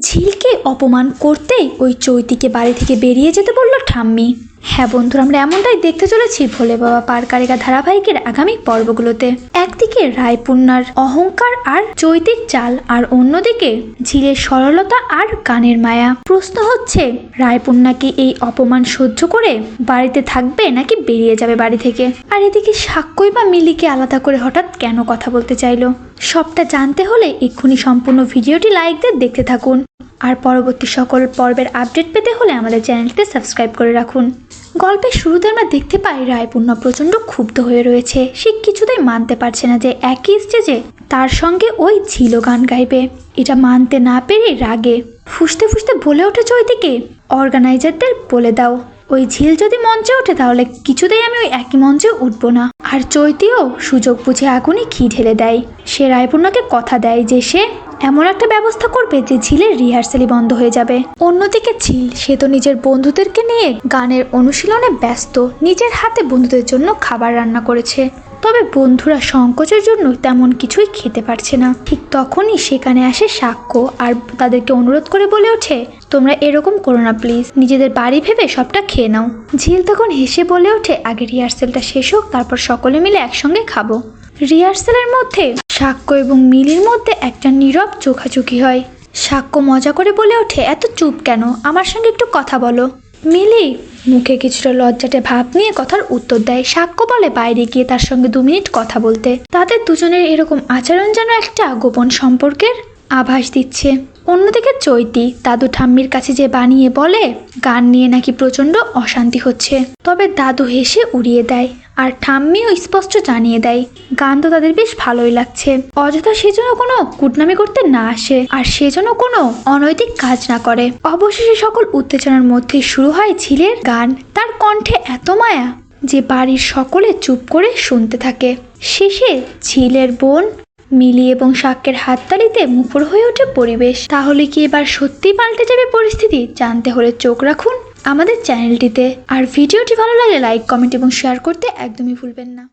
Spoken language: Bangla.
ঝিলকে অপমান করতেই ওই চৈতিকে বাড়ি থেকে বেরিয়ে যেতে বলল ঠাম্মি। হ্যাঁ বন্ধুরা, আমরা এমনটাই দেখতে চলেছি ভোলে বাবা পারকারিকা ধারাবাহিকের আগামী পর্বগুলোতে। একদিকে রায়পূর্ণার অহংকার আর চৈতির চাল, আর অন্যদিকে ঝিলের সরলতা আর গানের মায়া। প্রশ্ন হচ্ছে, রায়পূর্ণা কি এই অপমান সহ্য করে বাড়িতে থাকবে নাকি বেরিয়ে যাবে বাড়ি থেকে? আর এদিকে সাক্ষ্যই বা মিলিকে আলাদা করে হঠাৎ কেন কথা বলতে চাইলো? সবটা জানতে হলে এক্ষুনি সম্পূর্ণ ভিডিওটি লাইক দিয়ে দেখতে থাকুন। আর পরবর্তী সকল পর্বের আপডেট পেতে হলে আমাদের চ্যানেলটিতে সাবস্ক্রাইব করে রাখুন। গল্পের শুরুতে আমরা দেখতে পাই রায়পূর্ণা প্রচণ্ড ক্ষুব্ধ হয়ে রয়েছে। সে কিছুতেই মানতে পারছে না যে একই স্টেজে তার সঙ্গে ওই ঝিলও গান গাইবে। এটা মানতে না পেরে রাগে ফুঁসতে ফুঁসতে বলে ওঠে চৈতিকে, অর্গানাইজারদের বলে দাও ওই ঝিল যদি মঞ্চে ওঠে তাহলে কিছুতেই আমি ওই একই মঞ্চে উঠবো না। আর চৈতিও সুযোগ বুঝে আগুনে ঘি ঢেলে দেয়। সে রায়পূর্ণাকে কথা দেয় যে সে এমন একটা ব্যবস্থা করবে যে ঝিলের রিহার্সালই বন্ধ হয়ে যাবে। অন্যদিকে ঝিল, সে তো নিজের বন্ধুদেরকে নিয়ে গানের অনুশীলনে ব্যস্ত। নিজের হাতে বন্ধুদের জন্য খাবার রান্না করেছে, তবে বন্ধুরা সংকোচের জন্য তেমন কিছুই খেতে পারছে না। ঠিক তখনই সেখানে আসে সাক্ষ্য আর তাদেরকে অনুরোধ করে বলে ওঠে, তোমরা এরকম করো না প্লিজ, নিজেদের বাড়ি ভেবে সবটা খেয়ে নাও। ঝিল তখন হেসে বলে ওঠে, আগে রিহার্সালটা শেষ হোক, তারপর সকলে মিলে একসঙ্গে খাবো। রিহার্সালের মধ্যে সাক্ষ্য এবং মিলির মধ্যে একটা নীরব চোখাচোখি হয়। সাক্ষ্য মজা করে বলে ওঠে, এত চুপ কেন, আমার সঙ্গে একটু কথা বলো। মিলি মুখে কিছুটা লজ্জাটে ভাব নিয়ে কথার উত্তর দেয়। সাক্ষ্য বলে বাইরে গিয়ে তার সঙ্গে 2 মিনিট কথা বলতে। তাদের দুজনের এরকম আচরণ যেন একটা গোপন সম্পর্কের আভাস দিচ্ছে। অন্যদিকে চৈতি দাদু ঠাম্মির কাছে যে বানিয়ে বলে গান নিয়ে নাকি প্রচণ্ড অশান্তি হচ্ছে, তবে দাদু হেসে উড়িয়ে দেয় আর ঠাম্মিও স্পষ্ট জানিয়ে দেয় গান তো তাদের বেশ ভালোই লাগছে। অযথা সেজন্য কোনো কুটনামি করতে না আসে আর সেজন্য কোনো অনৈতিক কাজ না করে। অবশেষে সকল উত্তেজনার মধ্যে শুরু হয় ঝিলের গান। তার কণ্ঠে এত মায়া যে বাড়ির সকলে চুপ করে শুনতে থাকে। শেষে ঝিলের বোন মিলি এবং সাক্ষ্যের হাততালিতে মুখর হয়ে ওঠে পরিবেশ। তাহলে কি এবার সত্যি পাল্টে যাবে পরিস্থিতি? জানতে হলে চোখ রাখুন আমাদের চ্যানেলটিতে। আর ভিডিওটি ভালো লাগলে লাইক, কমেন্ট এবং শেয়ার করতে একদমই ভুলবেন না।